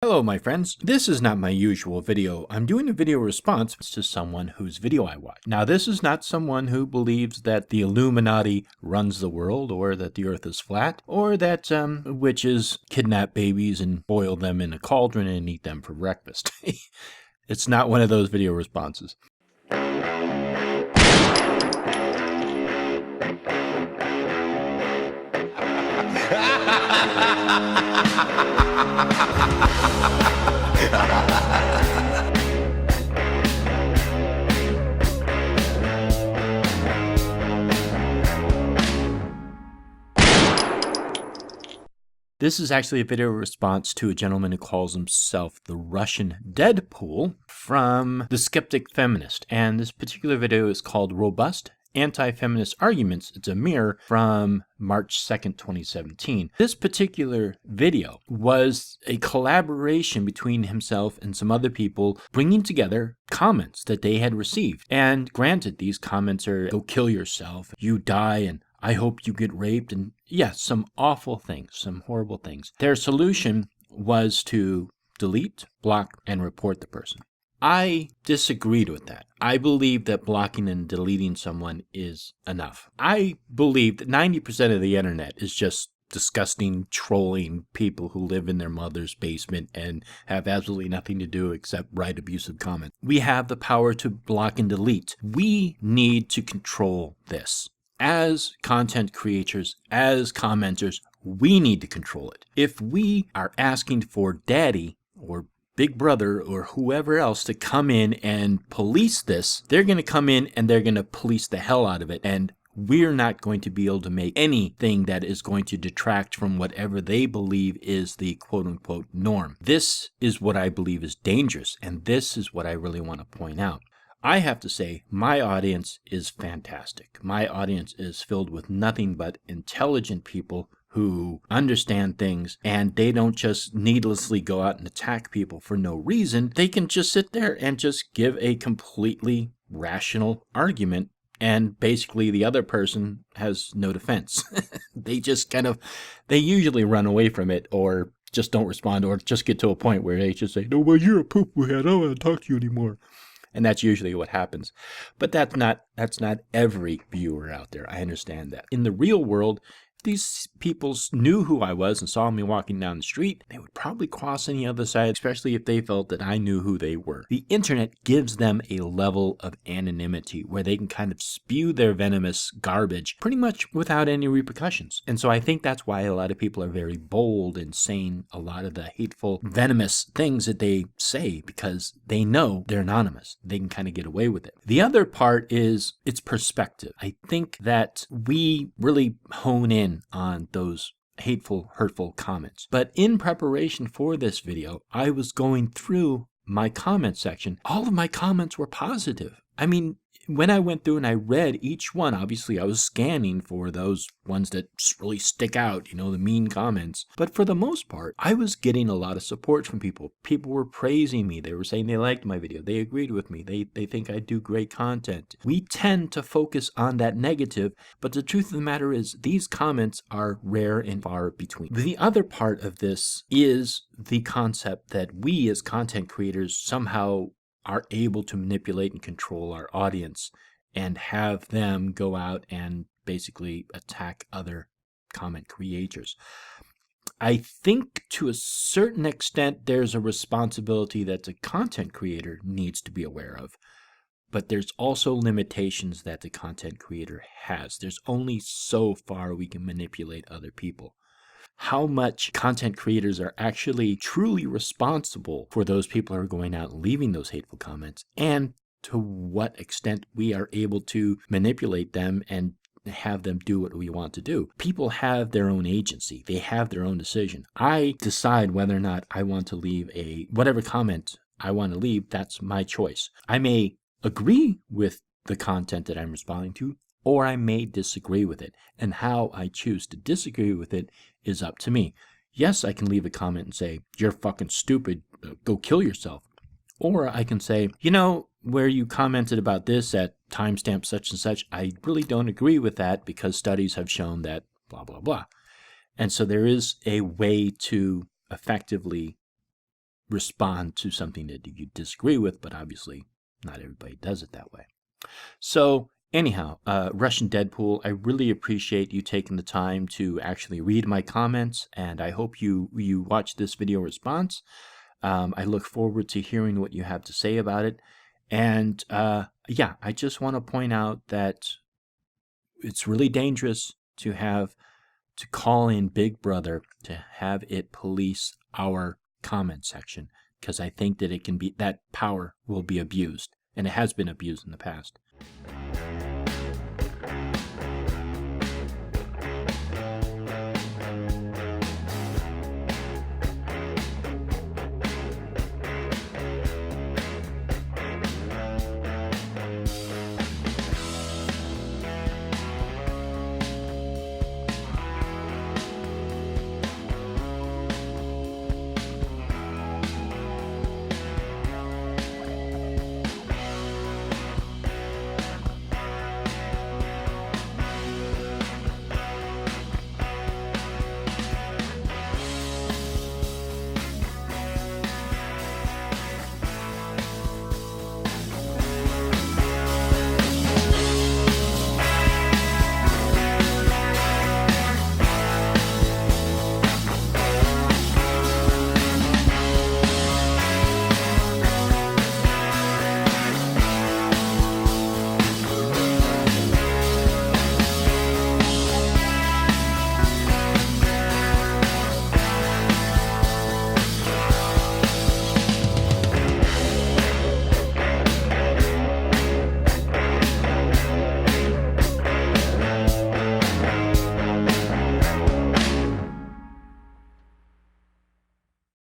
Hello my friends, this is not my usual video. I'm doing a video response to someone whose video I watched. Now this is not someone who believes that the Illuminati runs the world, or that the earth is flat, or that witches kidnap babies and boil them in a cauldron and eat them for breakfast. It's not one of those video responses. This is actually a video response to a gentleman who calls himself the Russian Deadpool from the Skeptic Feminist. And this particular video is called Robust Anti-Feminist Arguments. It's a mirror from March 2nd, 2017. This particular video was a collaboration between himself and some other people, bringing together comments that they had received. And granted, these comments are, "Go kill yourself, you die, and I hope you get raped," and yes, some awful things, some horrible things. Their solution was to delete, block, and report the person. I disagreed with that. I believe that blocking and deleting someone is enough. I believe that 90% of the internet is just disgusting, trolling people who live in their mother's basement and have absolutely nothing to do except write abusive comments. We have the power to block and delete. We need to control this. As content creators, as commenters, we need to control it. If we are asking for daddy or Big Brother or whoever else to come in and police this, they're going to come in and they're going to police the hell out of it. And we're not going to be able to make anything that is going to detract from whatever they believe is the quote-unquote norm. This is what I believe is dangerous, and this is what I really want to point out. I have to say, my audience is fantastic. My audience is filled with nothing but intelligent people who understand things, and they don't just needlessly go out and attack people for no reason. They can just sit there and just give a completely rational argument, and basically the other person has no defense. They usually run away from it, or just don't respond, or just get to a point where they just say, "No, well, you're a poop head, I don't want to talk to you anymore." And that's usually what happens. But that's not every viewer out there. I understand that. In the real world, if these people knew who I was and saw me walking down the street, they would probably cross on the other side, especially if they felt that I knew who they were. The internet gives them a level of anonymity where they can kind of spew their venomous garbage pretty much without any repercussions. And so I think that's why a lot of people are very bold in saying a lot of the hateful, venomous things that they say, because they know they're anonymous. They can kind of get away with it. The other part is its perspective. I think that we really hone in on those hateful, hurtful comments. But in preparation for this video, I was going through my comment section. All of my comments were positive. I mean, when I went through and I read each one, obviously I was scanning for those ones that really stick out, the mean comments. But for the most part, I was getting a lot of support from people. People were praising me. They were saying they liked my video. They agreed with me. They think I do great content. We tend to focus on that negative, but the truth of the matter is these comments are rare and far between. The other part of this is the concept that we as content creators somehow are able to manipulate and control our audience and have them go out and basically attack other comment creators. I think to a certain extent there's a responsibility that the content creator needs to be aware of, but there's also limitations that the content creator has. There's only so far we can manipulate other people. How much content creators are actually truly responsible for those people who are going out and leaving those hateful comments, and to what extent we are able to manipulate them and have them do what we want to do. People have their own agency. They have their own decision. I decide whether or not I want to leave whatever comment I want to leave. That's my choice. I may agree with the content that I'm responding to, or I may disagree with it. And how I choose to disagree with it is up to me. Yes, I can leave a comment and say, "You're fucking stupid, go kill yourself." Or I can say, where you commented about this at timestamp such and such, I really don't agree with that because studies have shown that blah, blah, blah. And so there is a way to effectively respond to something that you disagree with, but obviously not everybody does it that way. So anyhow, Russian Deadpool, I really appreciate you taking the time to actually read my comments, and I hope you watch this video response. I look forward to hearing what you have to say about it. And yeah, I just want to point out that it's really dangerous to call in Big Brother to have it police our comment section, because I think that that power will be abused, and it has been abused in the past.